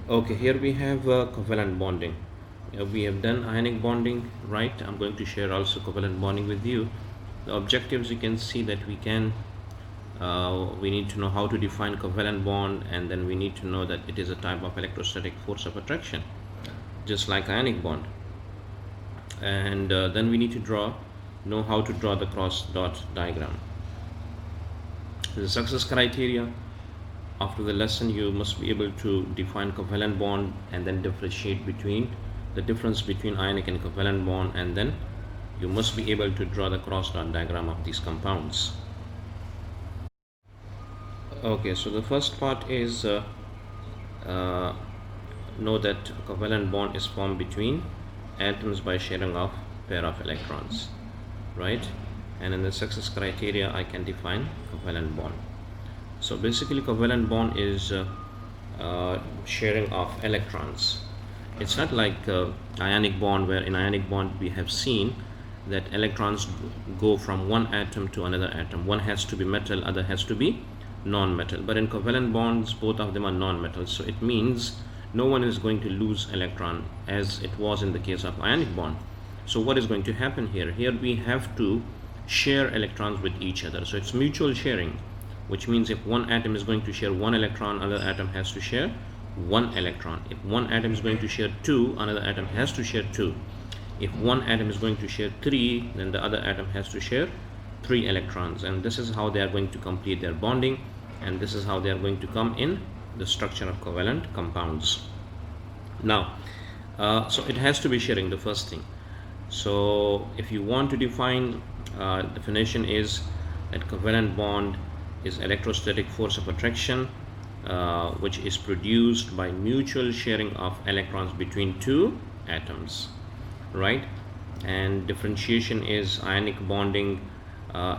Okay, here we have covalent bonding. We have done ionic bonding, right? I'm going to share also covalent bonding with you. The objectives, you can see that we need to know how to define covalent bond, and then we need to know that it is a type of electrostatic force of attraction, just like ionic bond. And then we need to know how to draw the cross dot diagram. The success criteria: after the lesson, you must be able to define covalent bond and then differentiate between the difference between ionic and covalent bond, and then you must be able to draw the cross dot diagram of these compounds. Okay, so the first part is uh, know that covalent bond is formed between atoms by sharing of pair of electrons, right? And in the success criteria, I can define covalent bond. So basically, covalent bond is sharing of electrons. It's not like ionic bond, where in ionic bond we have seen that electrons go from one atom to another atom. One has to be metal, other has to be non-metal. But in covalent bonds, both of them are non-metal. So it means no one is going to lose electron, as it was in the case of ionic bond. So what is going to happen here? Here we have to share electrons with each other. So it's mutual sharing, which means if one atom is going to share one electron, another atom has to share one electron. If one atom is going to share two, another atom has to share two. If one atom is going to share three, then the other atom has to share three electrons. And this is how they are going to complete their bonding, and this is how they are going to come in the structure of covalent compounds. Now, so it has to be sharing, the first thing. So if you want to define, definition is that covalent bond is electrostatic force of attraction, which is produced by mutual sharing of electrons between two atoms, right? And differentiation is ionic bonding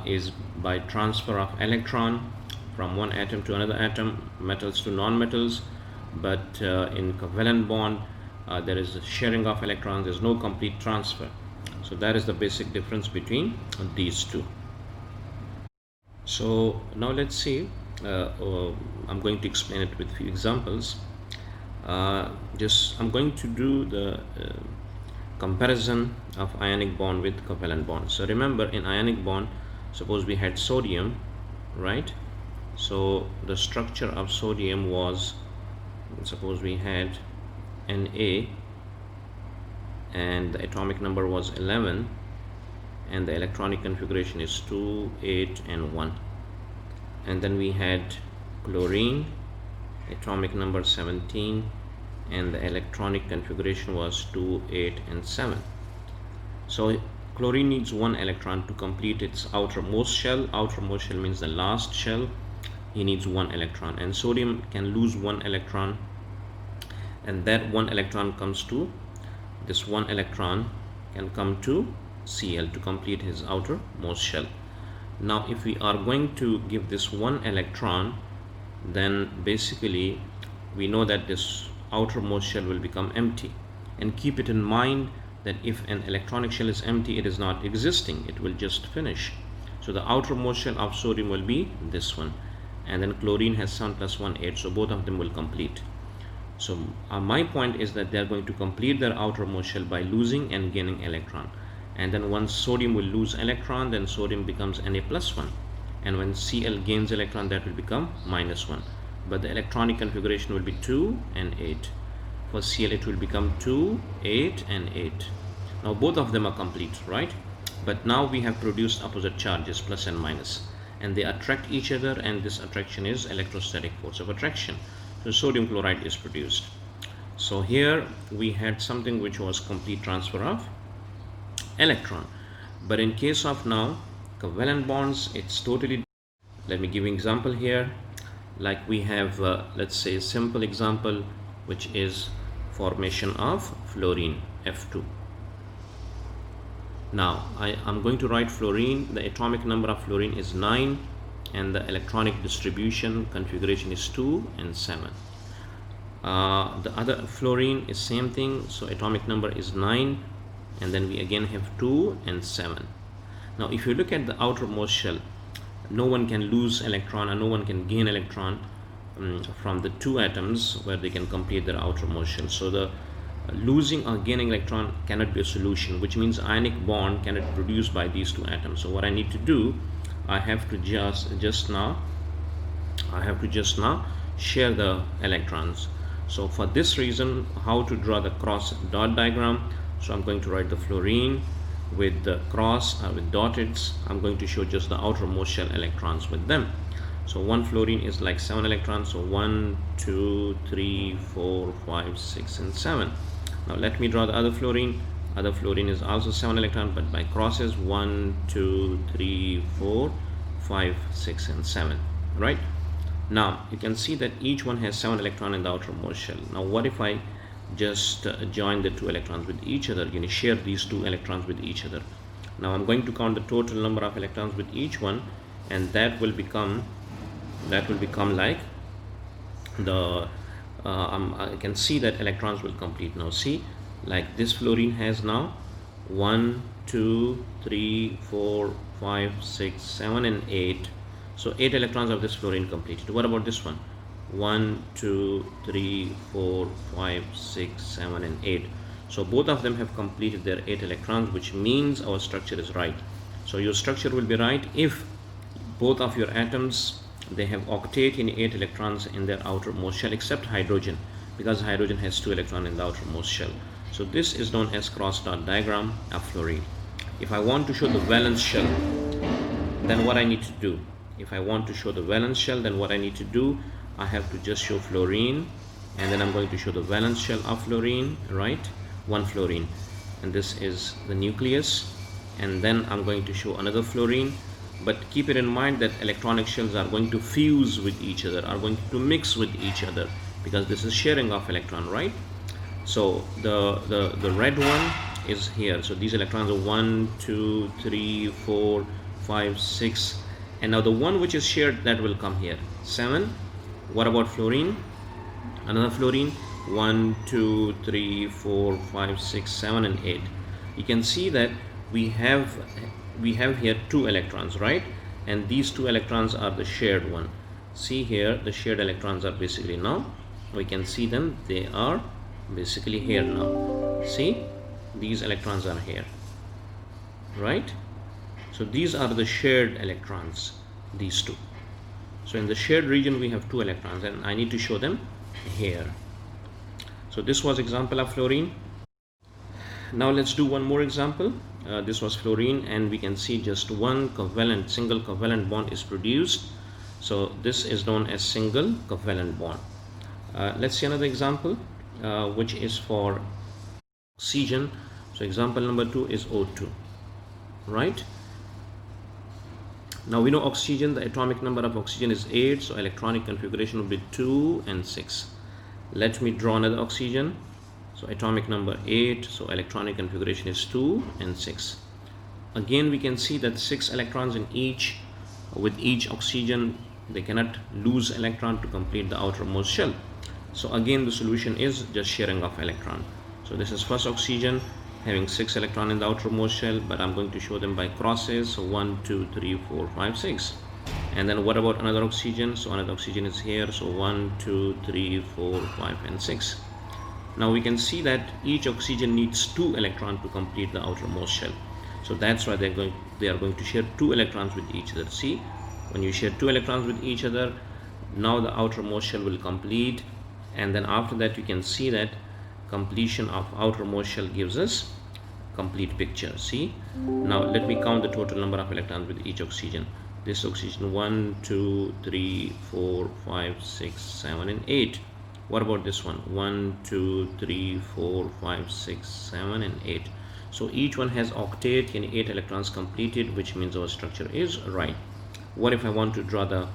is by transfer of electron from one atom to another atom, metals to non-metals. But in covalent bond, there is a sharing of electrons, there's no complete transfer. So that is the basic difference between these two. So now let's see, I'm going to explain it with few examples. I'm going to do the comparison of ionic bond with covalent bond. So remember, in ionic bond, suppose we had sodium, right? So the structure of sodium was, suppose we had Na, and the atomic number was 11, and the electronic configuration is 2, 8 and 1. And then we had chlorine, atomic number 17, and the electronic configuration was 2, 8 and 7. So chlorine needs one electron to complete its outermost shell. Outermost shell means the last shell. He needs one electron, and sodium can lose one electron, and that one electron comes to, this one electron can come to Cl to complete his outermost shell. Now if we are going to give this one electron, then basically we know that this outermost shell will become empty. And keep it in mind that if an electronic shell is empty, it is not existing, it will just finish. So the outermost shell of sodium will be this one, and then chlorine has 7 plus 1, 8, so both of them will complete. So my point is that they are going to complete their outermost shell by losing and gaining electron. And then once sodium will lose electron, then sodium becomes Na plus 1, and when Cl gains electron, that will become minus 1. But the electronic configuration will be 2 and 8. For Cl it will become 2, 8 and 8. Now both of them are complete, right? But now we have produced opposite charges, plus and minus, and they attract each other, and this attraction is electrostatic force of attraction. So sodium chloride is produced. So here we had something which was complete transfer of electron. But in case of now covalent bonds, it's totally. Let me give you an example here. Like we have, let's say, a simple example, which is formation of fluorine, F2. Now I'm going to write fluorine. The atomic number of fluorine is 9, and the electronic distribution configuration is 2 and 7. The other fluorine is same thing, so atomic number is 9, and then we again have 2 and 7. Now if you look at the outermost shell, no one can lose electron and no one can gain electron from the two atoms where they can complete their outermost shell. So the losing or gaining electron cannot be a solution, which means ionic bond cannot be produced by these two atoms. So what I need to do, I have to just now share the electrons. So for this reason, how to draw the cross dot diagram? So I'm going to write the fluorine with the cross with dotted. I'm going to show just the outermost shell electrons with them. So one fluorine is like 7 electrons. So 1, 2, 3, 4, 5, 6, and 7. Now let me draw the other fluorine. Other fluorine is also 7 electrons, but by crosses 1, 2, 3, 4, 5, 6, and 7. Right? Now you can see that each one has 7 electrons in the outermost shell. Now what if I just join the 2 electrons with each other? Share these 2 electrons with each other. Now I'm going to count the total number of electrons with each one, and that will become like the I can see that electrons will complete. Now see, like this fluorine has now 1, 2, 3, 4, 5, 6, 7, and 8. So 8 electrons of this fluorine completed. What about this one? 1, 2, 3, 4, 5, 6, 7, and 8. So both of them have completed their 8 electrons, which means our structure is right. So your structure will be right if both of your atoms, they have octet in 8 electrons in their outermost shell, except hydrogen, because hydrogen has 2 electrons in the outermost shell. So this is known as cross dot diagram of fluorine. If I want to show the valence shell, then what I need to do? If I want to show the valence shell, then what I need to do, I have to just show fluorine, and then I'm going to show the valence shell of fluorine, right? One fluorine, and this is the nucleus, and then I'm going to show another fluorine. But keep it in mind that electronic shells are going to fuse with each other, are going to mix with each other, because this is sharing of electron, right? So the red one is here. So these electrons are 1, 2, 3, 4, 5, 6, and now the one which is shared, that will come here, 7. What about fluorine? Another fluorine, 1, 2, 3, 4, 5, 6, 7, and 8. You can see that we have here 2 electrons, right? And these 2 electrons are the shared one. See here, the shared electrons are basically, now we can see them, they are basically here now. See, these electrons are here, right? So these are the shared electrons, these 2. So in the shared region we have 2 electrons, and I need to show them here. So this was example of fluorine. Now let's do one more example. This was fluorine, and we can see just one single covalent bond is produced. So this is known as single covalent bond. Let's see another example, which is for oxygen. So example number 2 is O2, right? Now we know oxygen, the atomic number of oxygen is 8, so electronic configuration will be 2 and 6. Let me draw another oxygen. So atomic number 8, so electronic configuration is 2 and 6. Again, we can see that 6 electrons in each, with each oxygen, they cannot lose electron to complete the outermost shell. So again, the solution is just sharing of electron. So this is first oxygen having 6 electrons in the outermost shell, but I'm going to show them by crosses. So 1, 2, 3, 4, 5, 6. And then what about another oxygen? So another oxygen is here. So 1, 2, 3, 4, 5, and 6. Now we can see that each oxygen needs 2 electrons to complete the outermost shell. So that's why they are going to share 2 electrons with each other. See, when you share 2 electrons with each other, now the outermost shell will complete, and then after that you can see that completion of outermost shell gives us complete picture. See, now let me count the total number of electrons with each oxygen. This oxygen 1, 2, 3, 4, 5, 6, 7, and 8. What about this one? 1, 2, 3, 4, 5, 6, 7, and 8. So each one has octet and 8 electrons completed, which means our structure is right. What if I want to draw the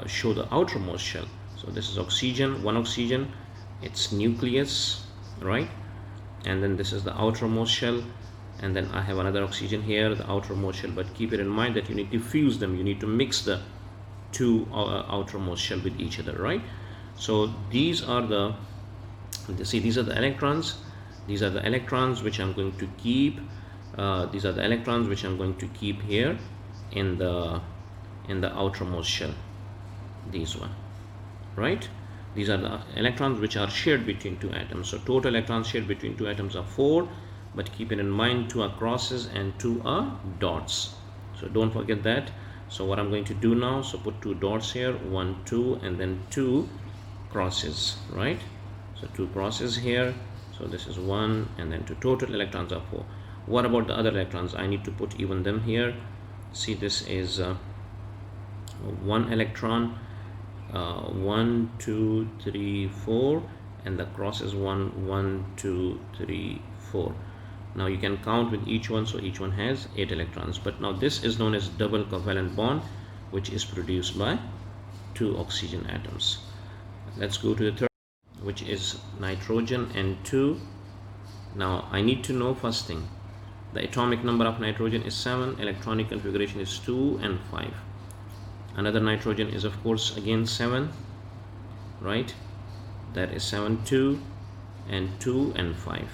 show the outermost shell? So this is oxygen, one oxygen, its nucleus, right? And then this is the outermost shell, and then I have another oxygen here, the outermost shell. But keep it in mind that you need to fuse them, you need to mix the 2 outermost shell with each other, right? So these are the these are the electrons. These are the electrons which I'm going to keep. These are the electrons which I'm going to keep here in the outermost shell. These one. right? These are the electrons which are shared between two atoms. So total electrons shared between two atoms are 4, but keep it in mind 2 are crosses and 2 are dots. So don't forget that. So what I'm going to do now, so put 2 dots here, 1, 2, and then 2 crosses, right? So 2 crosses here. So this is 1, and then 2. Total electrons are 4. What about the other electrons? I need to put even them here. See, this is 1 electron, 1, 2, 3, 4, and the cross is 1, 1, 2, 3, 4. Now you can count with each one, so each one has 8 electrons. But now this is known as double covalent bond, which is produced by 2 oxygen atoms. Let's go to the third, which is nitrogen and 2. Now I need to know first thing, the atomic number of nitrogen is 7, electronic configuration is 2 and 5. Another nitrogen is of course again 7, right? That is 7, 2, and 2 and 5.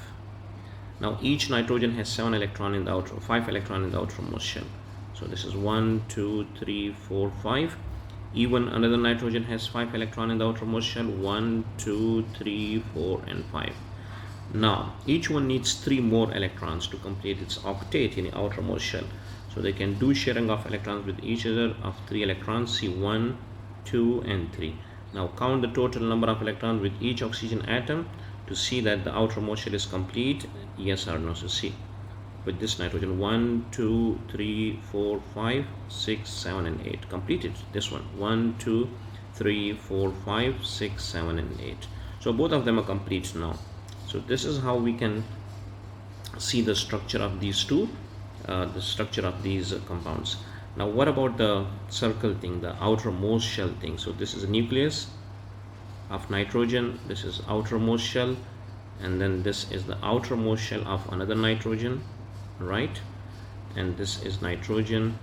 Now each nitrogen has 7 electron in the outer, 5 electron in the outermost shell. So this is 1, 2, 3, 4, 5. Even another nitrogen has 5 electron in the outermost shell, 1, 2, 3, 4, and 5. Now each one needs 3 more electrons to complete its octet in the outermost shell. So they can do sharing of electrons with each other of 3 electrons. See, 1, 2, and 3. Now count the total number of electrons with each oxygen atom to see that the outermost shell is complete, yes or no. So see, with this nitrogen, 1, 2, 3, 4, 5, 6, 7, and 8. Completed. This one, 1, 2, 3, 4, 5, 6, 7, and 8. So both of them are complete now. So this is how we can see the structure of these two, the structure of these compounds. Now what about the circle thing, the outermost shell thing? So this is a nucleus of nitrogen, this is outermost shell, and then this is the outermost shell of another nitrogen, right? And this is nitrogen.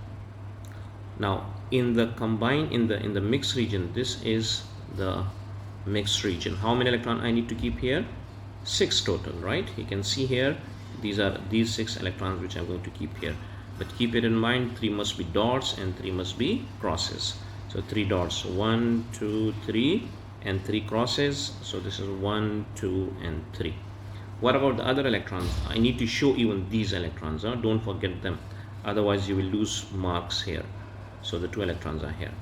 Now in the combined, in the mixed region, this is the mixed region. How many electrons I need to keep here? 6 total, right? You can see here, these are these 6 electrons which I'm going to keep here. But keep it in mind, 3 must be dots and 3 must be crosses. So 3 dots, 1, 2, 3, and 3 crosses. So this is 1, 2, and 3. What about the other electrons? I need to show even these electrons, don't forget them, otherwise you will lose marks here. So the 2 electrons are here.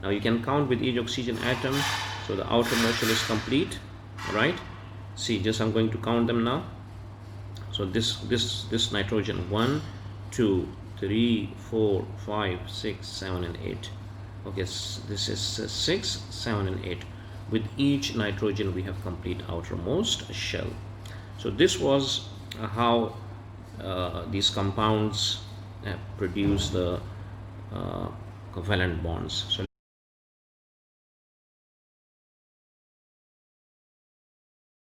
Now you can count with each oxygen atom. So the outermost shell is complete, right? See, just I'm going to count them now. So this nitrogen, 1, 2, 3, 4, 5, 6, 7, and 8. Okay, this is 6, 7, and 8. With each nitrogen we have complete outermost shell. So this was how these compounds produce the covalent bonds. So